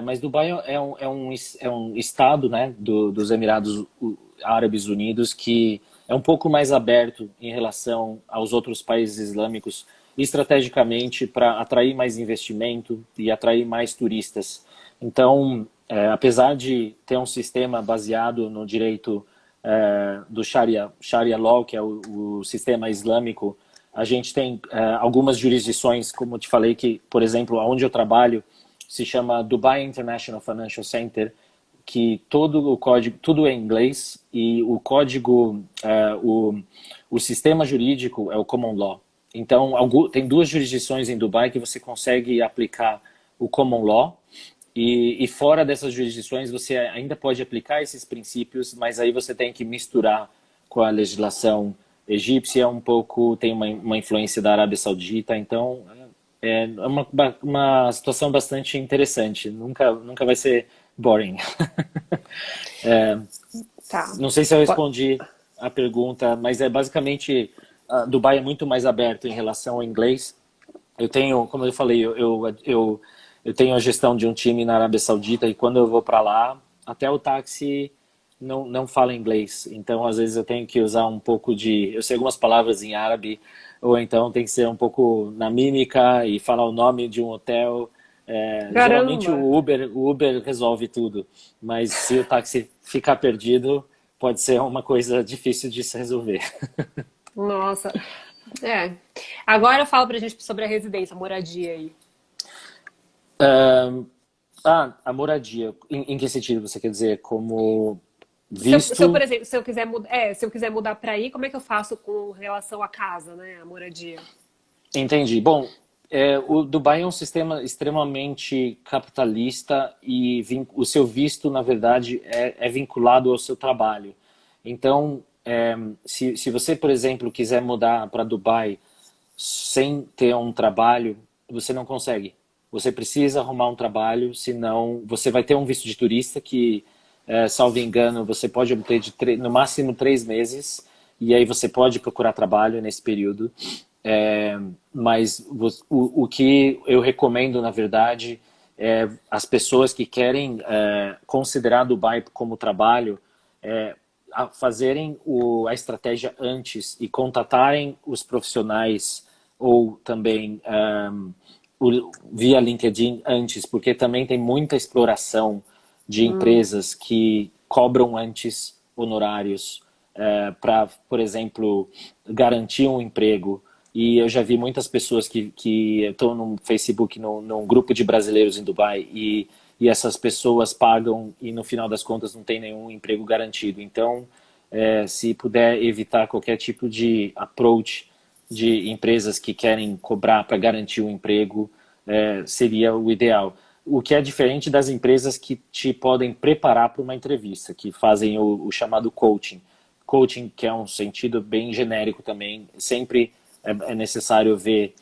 Speaker 2: Mas Dubai é um estado, né, dos Emirados Árabes Unidos que é um pouco mais aberto em relação aos outros países islâmicos, estrategicamente para atrair mais investimento e atrair mais turistas. Então, apesar de ter um sistema baseado no direito do Sharia Law, que é o sistema islâmico, a gente tem algumas jurisdições, como eu te falei, que, por exemplo, onde eu trabalho, se chama Dubai International Financial Center, que todo o código, tudo é em inglês, e o código, o sistema jurídico é o Common Law. Então, tem duas jurisdições em Dubai que você consegue aplicar o Common Law, e fora dessas jurisdições você ainda pode aplicar esses princípios, mas aí você tem que misturar com a legislação egípcia, um pouco, tem uma influência da Arábia Saudita, então é uma situação bastante interessante, nunca vai ser boring.
Speaker 1: Tá.
Speaker 2: Não sei se eu respondi a pergunta, mas basicamente Dubai é muito mais aberto em relação ao inglês. Eu tenho, como eu falei, eu tenho a gestão de um time na Arábia Saudita e quando eu vou para lá, até o táxi não fala inglês. Então, às vezes eu tenho que usar um pouco eu sei algumas palavras em árabe, ou então tem que ser um pouco na mímica e falar o nome de um hotel. Geralmente
Speaker 1: Caramba!
Speaker 2: o Uber resolve tudo, mas se o táxi ficar perdido, pode ser uma coisa difícil de se resolver.
Speaker 1: Nossa. É. Agora fala pra gente sobre a residência, a moradia aí.
Speaker 2: A moradia, em que sentido você quer dizer? Como
Speaker 1: Por
Speaker 2: visto?
Speaker 1: exemplo, se eu quiser mudar pra aí, como é que eu faço com relação à casa, né? A moradia.
Speaker 2: Entendi. Bom, o Dubai é um sistema extremamente capitalista e o seu visto, na verdade, é vinculado ao seu trabalho. Então, se você, por exemplo, quiser mudar para Dubai sem ter um trabalho, você não consegue. Você precisa arrumar um trabalho, senão você vai ter um visto de turista que, salvo engano, você pode obter no máximo 3 meses, e aí você pode procurar trabalho nesse período. Mas o que eu recomendo, na verdade, é as pessoas que querem considerar Dubai como trabalho, fazerem a estratégia antes e contatarem os profissionais ou também via LinkedIn antes, porque também tem muita exploração de empresas que cobram antes honorários para, por exemplo, garantir um emprego. E eu já vi muitas pessoas que estão no Facebook, num grupo de brasileiros em Dubai, e essas pessoas pagam e no final das contas não tem nenhum emprego garantido. Então, se puder evitar qualquer tipo de approach de empresas que querem cobrar para garantir o emprego, seria o ideal. O que é diferente das empresas que te podem preparar para uma entrevista, que fazem o chamado coaching. Coaching, que é um sentido bem genérico também, sempre é necessário ver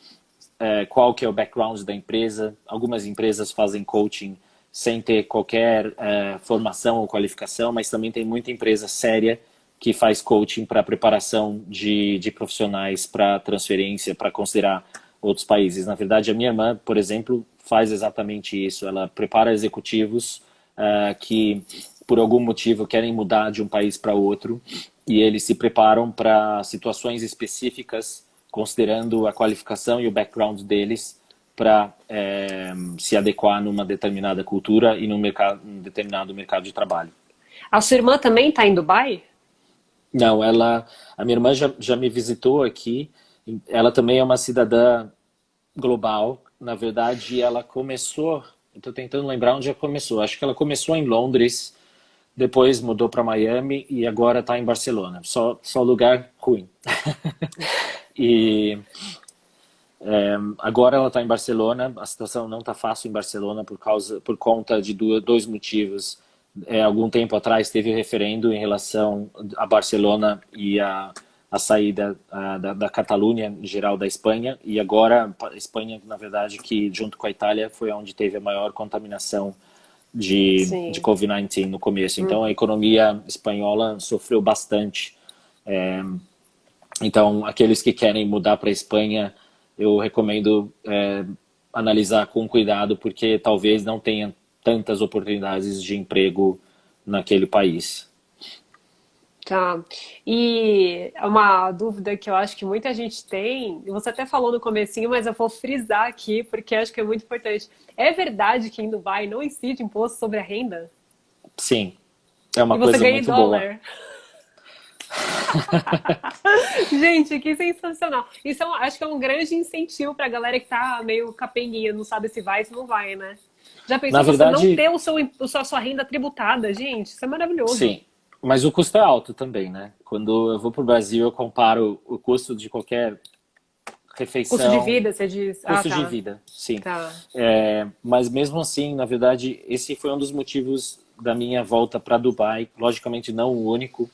Speaker 2: qual que é o background da empresa. Algumas empresas fazem coaching sem ter qualquer formação ou qualificação, mas também tem muita empresa séria que faz coaching para preparação de profissionais para transferência, para considerar outros países. Na verdade, a minha irmã, por exemplo, faz exatamente isso. Ela prepara executivos que, por algum motivo, querem mudar de um país para outro e eles se preparam para situações específicas, considerando a qualificação e o background deles para se adequar numa determinada cultura e num determinado mercado de trabalho.
Speaker 1: A sua irmã também está em Dubai?
Speaker 2: Não, a minha irmã já me visitou aqui. Ela também é uma cidadã global. Na verdade, ela começou, estou tentando lembrar onde ela começou. Acho que ela começou em Londres, depois mudou para Miami e agora está em Barcelona. Só lugar ruim. E agora ela está em Barcelona. A situação não está fácil em Barcelona por conta de dois motivos. Algum tempo atrás teve o referendo em relação a Barcelona e a saída da Catalunha, em geral, da Espanha. E agora a Espanha, na verdade, que junto com a Itália foi onde teve a maior contaminação de Covid-19 no começo. Então a economia espanhola sofreu bastante. Então aqueles que querem mudar para a Espanha, eu recomendo analisar com cuidado, porque talvez não tenha tantas oportunidades de emprego naquele país.
Speaker 1: Tá. E uma dúvida que eu acho que muita gente tem, e você até falou no comecinho, mas eu vou frisar aqui porque acho que é muito importante. É verdade que em Dubai não incide imposto sobre a renda?
Speaker 2: Sim, é uma
Speaker 1: E você
Speaker 2: coisa
Speaker 1: ganha em
Speaker 2: muito boa.
Speaker 1: dólar? Gente, que sensacional. Isso acho que é um grande incentivo pra galera que tá meio capenguinha, não sabe se vai, se não vai, né? Já
Speaker 2: Na
Speaker 1: pensou você não
Speaker 2: verdade,
Speaker 1: ter a sua renda tributada? Gente, isso é maravilhoso.
Speaker 2: sim, mas o custo é alto também, né? Quando eu vou para o Brasil, eu comparo o custo de qualquer
Speaker 1: Custo de
Speaker 2: refeição,
Speaker 1: vida, você diz. Ah,
Speaker 2: custo de
Speaker 1: tá.
Speaker 2: vida, sim.
Speaker 1: Tá.
Speaker 2: Mas mesmo assim, na verdade, esse foi um dos motivos da minha volta para Dubai. Logicamente, não o único.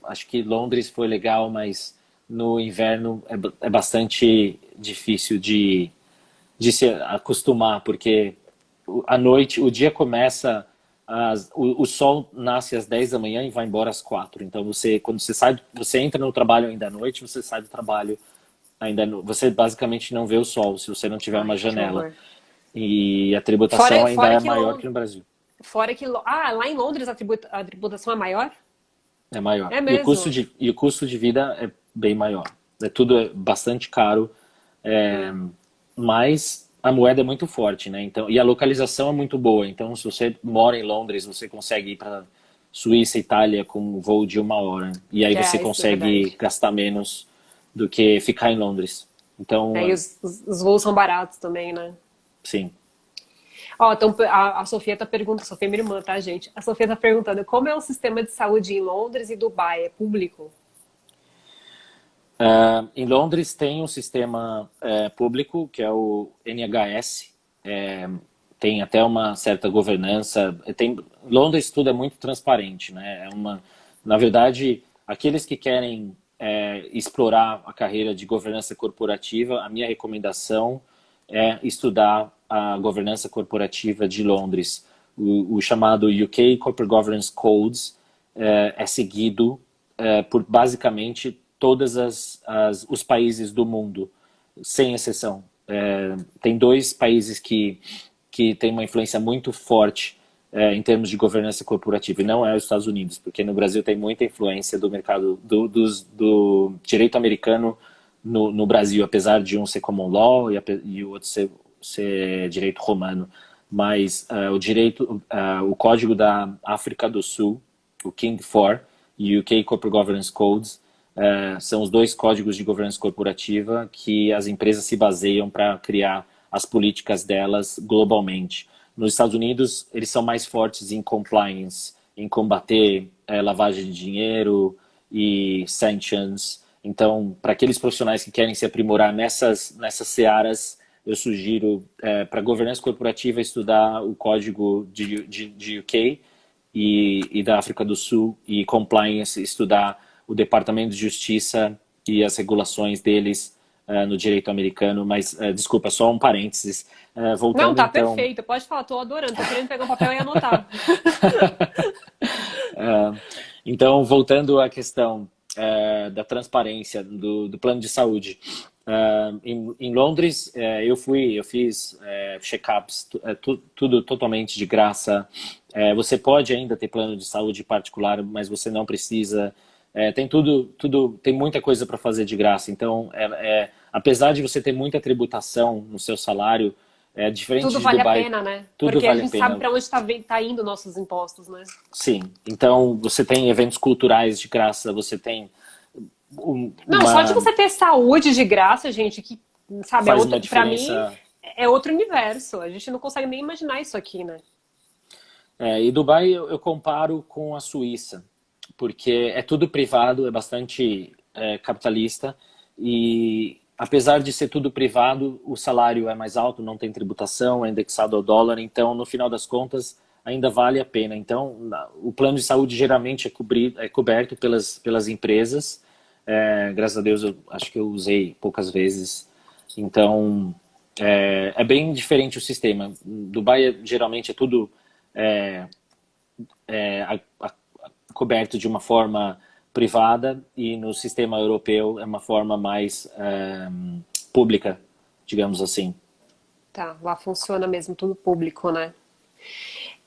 Speaker 2: Acho que Londres foi legal, mas no inverno é bastante difícil de se acostumar, porque à noite, o dia começa, o sol nasce às 10 da manhã e vai embora às 4. Então, quando você sai, você entra no trabalho ainda à noite, você sai do trabalho você basicamente não vê o sol se você não tiver uma
Speaker 1: Ai, que
Speaker 2: janela.
Speaker 1: horror.
Speaker 2: E a tributação
Speaker 1: Fora,
Speaker 2: ainda
Speaker 1: fora
Speaker 2: é
Speaker 1: que
Speaker 2: maior que no Brasil.
Speaker 1: Lá em Londres a tributação é maior?
Speaker 2: É maior.
Speaker 1: É
Speaker 2: E
Speaker 1: mesmo?
Speaker 2: o custo de vida é bem maior. Tudo é bastante caro, mas a moeda é muito forte, né? Então, e a localização é muito boa. Então, se você mora em Londres, você consegue ir para Suíça, Itália com um voo de 1 hora. E aí você
Speaker 1: Isso é
Speaker 2: consegue
Speaker 1: verdade.
Speaker 2: gastar menos do que ficar em Londres. Então,
Speaker 1: E os voos são baratos também, né?
Speaker 2: sim.
Speaker 1: Ó, então a Sofia tá perguntando, Sofia é minha irmã, tá, gente? A Sofia tá perguntando como é o sistema de saúde em Londres e Dubai? É público?
Speaker 2: Em Londres tem um sistema público, que é o NHS. Tem até uma certa governança. Londres tudo é muito transparente, né? Na verdade, aqueles que querem explorar a carreira de governança corporativa, a minha recomendação é estudar a governança corporativa de Londres. O chamado UK Corporate Governance Codes é seguido por basicamente todos os países do mundo, sem exceção. Tem dois países que têm uma influência muito forte em termos de governança corporativa, e não é os Estados Unidos, porque no Brasil tem muita influência do mercado do direito americano no Brasil, apesar de um ser common law e o outro ser direito romano. Mas o código da África do Sul, o King IV, e o UK Corporate Governance Codes, são os dois códigos de governança corporativa que as empresas se baseiam para criar as políticas delas globalmente. Nos Estados Unidos, eles são mais fortes em compliance, em combater lavagem de dinheiro e sanctions. Então, para aqueles profissionais que querem se aprimorar nessas searas, eu sugiro para governança corporativa estudar o código de UK e da África do Sul, e compliance, estudar o Departamento de Justiça e as regulações deles no direito americano. Mas, desculpa, só um parênteses. Voltando,
Speaker 1: Não, tá
Speaker 2: então...
Speaker 1: perfeito. Pode falar, tô adorando. Tô querendo pegar um papel e anotar.
Speaker 2: Então, voltando à questão da transparência do plano de saúde. Em Londres, eu fiz check-ups, tudo totalmente de graça. Você pode ainda ter plano de saúde particular, mas você não precisa. Tem tem muita coisa para fazer de graça. Então, apesar de você ter muita tributação no seu salário, diferente
Speaker 1: Tudo
Speaker 2: de
Speaker 1: vale
Speaker 2: Dubai,
Speaker 1: a pena, né?
Speaker 2: tudo
Speaker 1: Porque a
Speaker 2: vale a
Speaker 1: gente
Speaker 2: pena.
Speaker 1: sabe para onde tá indo nossos impostos, né?
Speaker 2: Sim. Então, você tem eventos culturais de graça, você tem
Speaker 1: Não, só de você ter saúde de graça, gente, que, sabe,
Speaker 2: faz uma
Speaker 1: pra mim
Speaker 2: diferença.
Speaker 1: é outro universo. A gente não consegue nem imaginar isso aqui, né?
Speaker 2: E Dubai eu comparo com a Suíça, porque é tudo privado, é bastante capitalista, e apesar de ser tudo privado, o salário é mais alto, não tem tributação, é indexado ao dólar, então no final das contas ainda vale a pena. Então o plano de saúde geralmente é coberto pelas empresas. Graças a Deus eu acho que eu usei poucas vezes, então é bem diferente o sistema. Dubai geralmente é tudo coberto de uma forma privada, e no sistema europeu é uma forma mais pública, digamos assim.
Speaker 1: Tá, lá funciona mesmo tudo público, né?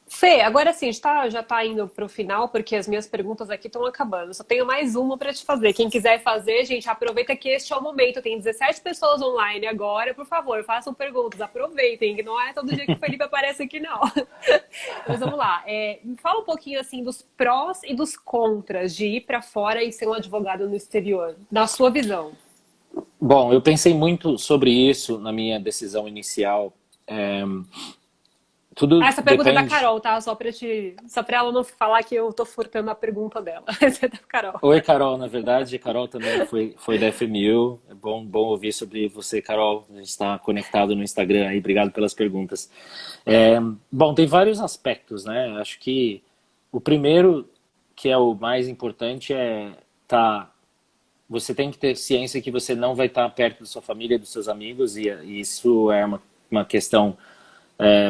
Speaker 1: Fê, agora sim, a gente já tá indo pro final, porque as minhas perguntas aqui estão acabando. Só tenho mais uma para te fazer. Quem quiser fazer, gente, aproveita que este é o momento. Tem 17 pessoas online agora. Por favor, façam perguntas. Aproveitem, que não é todo dia que o Felipe aparece aqui, não. Mas vamos lá. Me fala um pouquinho, assim, dos prós e dos contras de ir para fora e ser um advogado no exterior, na sua visão.
Speaker 2: Bom, eu pensei muito sobre isso na minha decisão inicial. Tudo
Speaker 1: Essa pergunta é da
Speaker 2: depende.
Speaker 1: Carol, tá? Só pra ela não falar que eu tô furtando a pergunta dela. Essa é da Carol.
Speaker 2: Oi, Carol. Na verdade, a Carol também foi da FMU. É bom ouvir sobre você, Carol. A gente está conectado no Instagram aí. Obrigado pelas perguntas. Bom, tem vários aspectos, né? Acho que o primeiro, que é o mais importante, você tem que ter ciência que você não vai estar perto da sua família, dos seus amigos, e isso é uma questão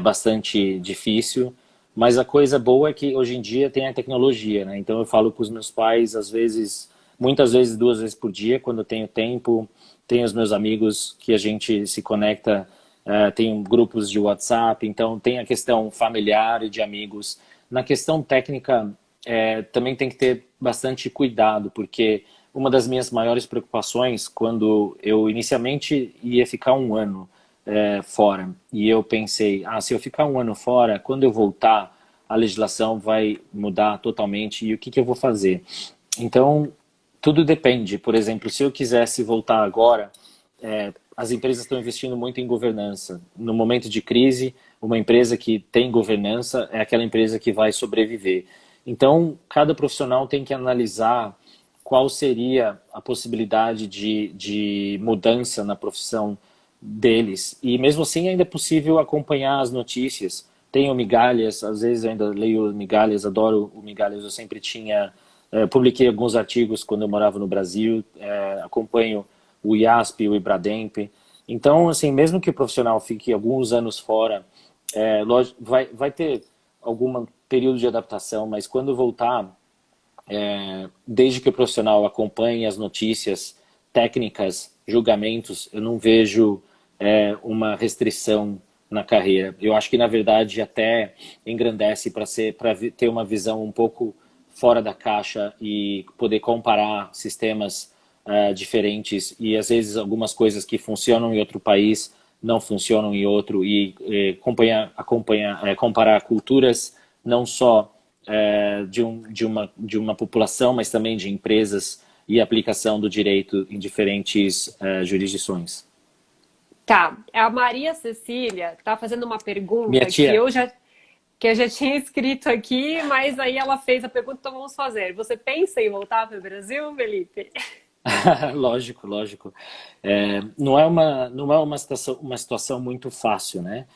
Speaker 2: bastante difícil. Mas a coisa boa é que hoje em dia tem a tecnologia, né? Então eu falo com os meus pais, muitas vezes, 2 vezes por dia, quando eu tenho tempo. Tenho os meus amigos que a gente se conecta, tem grupos de WhatsApp, então tem a questão familiar e de amigos. Na questão técnica, também tem que ter bastante cuidado, porque uma das minhas maiores preocupações, quando eu inicialmente ia ficar 1 ano fora, e eu pensei, se eu ficar 1 ano fora, quando eu voltar, a legislação vai mudar totalmente, e o que eu vou fazer? Então, tudo depende. Por exemplo, se eu quisesse voltar agora, as empresas estão investindo muito em governança. No momento de crise, uma empresa que tem governança é aquela empresa que vai sobreviver. Então, cada profissional tem que analisar qual seria a possibilidade de mudança na profissão deles. E mesmo assim ainda é possível acompanhar as notícias. Tenho migalhas, às vezes eu ainda leio migalhas, adoro o migalhas. Eu sempre publiquei alguns artigos quando eu morava no Brasil, acompanho o IASP, o IBRADEMP. Então, assim, mesmo que o profissional fique alguns anos fora, vai ter algum período de adaptação, mas quando voltar, desde que o profissional acompanhe as notícias técnicas, julgamentos, eu não vejo uma restrição na carreira. Eu acho que, na verdade, até engrandece para ter uma visão um pouco fora da caixa e poder comparar sistemas diferentes, e às vezes algumas coisas que funcionam em outro país não funcionam em outro, e comparar culturas não só de uma população, mas também de empresas, e aplicação do direito em diferentes jurisdições.
Speaker 1: Tá, a Maria Cecília tá fazendo uma pergunta
Speaker 2: Minha
Speaker 1: que
Speaker 2: tia.
Speaker 1: eu já... que eu já tinha escrito aqui, mas aí ela fez a pergunta, então vamos fazer. Você pensa em voltar para o Brasil, Felipe?
Speaker 2: Lógico, lógico. Não é uma situação muito fácil, né?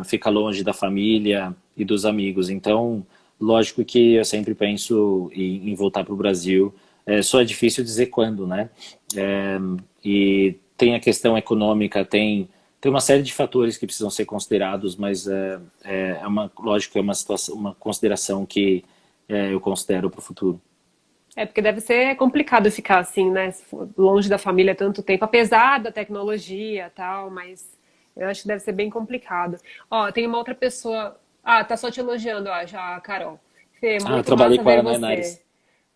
Speaker 2: Ficar longe da família e dos amigos. Então, lógico que eu sempre penso em voltar para o Brasil. Só é difícil dizer quando, né? É, e tem a questão econômica, tem uma série de fatores que precisam ser considerados, mas lógico, é uma situação, uma consideração que eu considero para o futuro.
Speaker 1: É porque deve ser complicado ficar assim, né? Longe da família tanto tempo, apesar da tecnologia e tal, mas eu acho que deve ser bem complicado. Ó, tem uma outra pessoa. Ah, tá só te elogiando, ó, já, a Carol. Fê,
Speaker 2: Ah, eu
Speaker 1: muito
Speaker 2: trabalhei
Speaker 1: massa
Speaker 2: com a
Speaker 1: ver
Speaker 2: Ana
Speaker 1: você.
Speaker 2: Henares.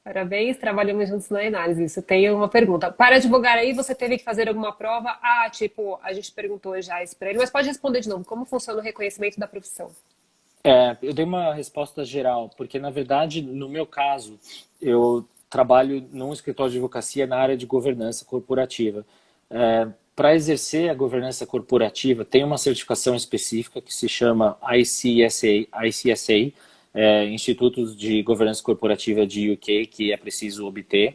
Speaker 1: Parabéns, trabalhamos juntos na análise. Isso. Tenho uma pergunta. Para advogar aí, você teve que fazer alguma prova? Ah, tipo, a gente perguntou já isso pra ele, mas pode responder de novo. Como funciona o reconhecimento da profissão?
Speaker 2: Eu dei uma resposta geral, porque na verdade, no meu caso, eu trabalho num escritório de advocacia na área de governança corporativa. Para exercer a governança corporativa, tem uma certificação específica que se chama ICSA, Institutos de Governança Corporativa de UK, que é preciso obter.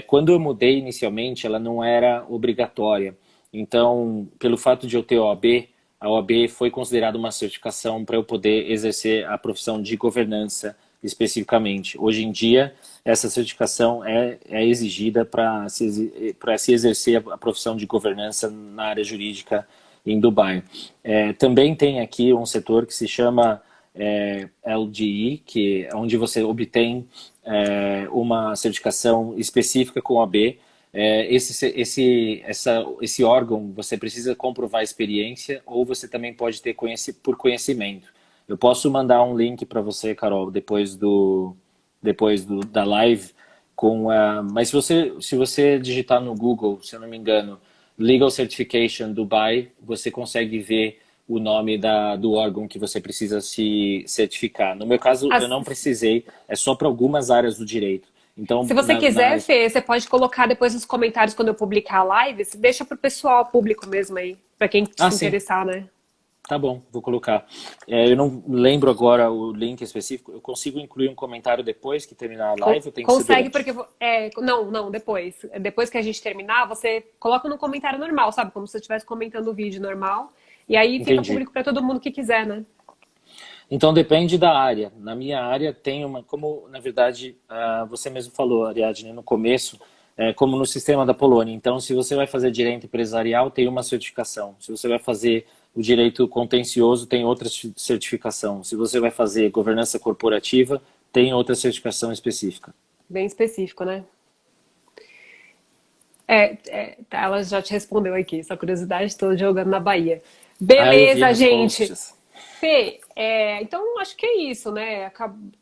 Speaker 2: Quando eu mudei inicialmente, ela não era obrigatória. Então, pelo fato de eu ter OAB, a OAB foi considerada uma certificação para eu poder exercer a profissão de governança especificamente. Hoje em dia, essa certificação é exigida para se exercer a profissão de governança na área jurídica em Dubai. Também tem aqui um setor que se chama LGE, que é onde você obtém uma certificação específica com a OAB. Esse órgão, você precisa comprovar experiência ou você também pode ter por conhecimento. Eu posso mandar um link para você, Carol, da live. Mas se você digitar no Google, se eu não me engano, Legal Certification Dubai, você consegue ver o nome do órgão que você precisa se certificar. No meu caso, eu
Speaker 1: As-
Speaker 2: não precisei, é só para algumas áreas do direito. Então,
Speaker 1: Se você quiser, Fê, você pode colocar depois nos comentários quando eu publicar a live, você deixa pro pessoal, público mesmo aí, pra quem se
Speaker 2: sim.
Speaker 1: interessar, né?
Speaker 2: Tá bom, vou colocar. Eu não lembro agora o link específico. Eu consigo incluir um comentário depois que terminar a live ou tem que ser
Speaker 1: Consegue,
Speaker 2: durante?
Speaker 1: porque. Não, não, depois. Depois que a gente terminar, você coloca no comentário normal, sabe? Como se você estivesse comentando o vídeo normal. E aí fica
Speaker 2: Entendi.
Speaker 1: público para todo mundo que quiser, né?
Speaker 2: Então depende da área. Na minha área tem como na verdade você mesmo falou, Ariadne, no começo, como no sistema da Polônia. Então, se você vai fazer direito empresarial, tem uma certificação. Se você vai fazer o direito contencioso, tem outra certificação. Se você vai fazer governança corporativa, tem outra certificação específica.
Speaker 1: Bem específico, né? Tá, ela já te respondeu aqui, essa curiosidade, estou jogando na Bahia.
Speaker 2: Eu vi
Speaker 1: Beleza,
Speaker 2: nos
Speaker 1: gente.
Speaker 2: posts.
Speaker 1: Fê, então acho que é isso, né?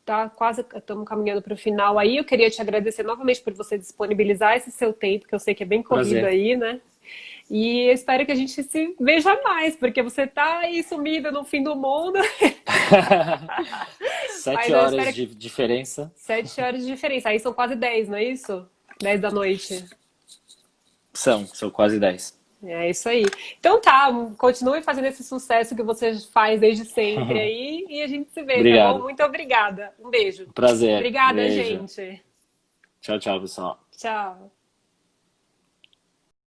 Speaker 1: Tá quase, estamos caminhando para o final aí. Eu queria te agradecer novamente por você disponibilizar esse seu tempo, que eu sei que é bem corrido
Speaker 2: Prazer.
Speaker 1: aí, né? E eu espero que a gente se veja mais, porque você tá aí sumida no fim do mundo.
Speaker 2: Sete
Speaker 1: Mas eu
Speaker 2: horas
Speaker 1: espero que
Speaker 2: de diferença.
Speaker 1: 7 horas de diferença. Aí são quase 10, não é isso? 10 da noite.
Speaker 2: São quase 10.
Speaker 1: É isso aí. Então tá, continue fazendo esse sucesso que você faz desde sempre aí e a gente se vê, tá bom?
Speaker 2: Obrigado.
Speaker 1: Muito obrigada. Um beijo.
Speaker 2: Prazer.
Speaker 1: Obrigada,
Speaker 2: Beijo.
Speaker 1: gente.
Speaker 2: Tchau, tchau, pessoal.
Speaker 1: Tchau.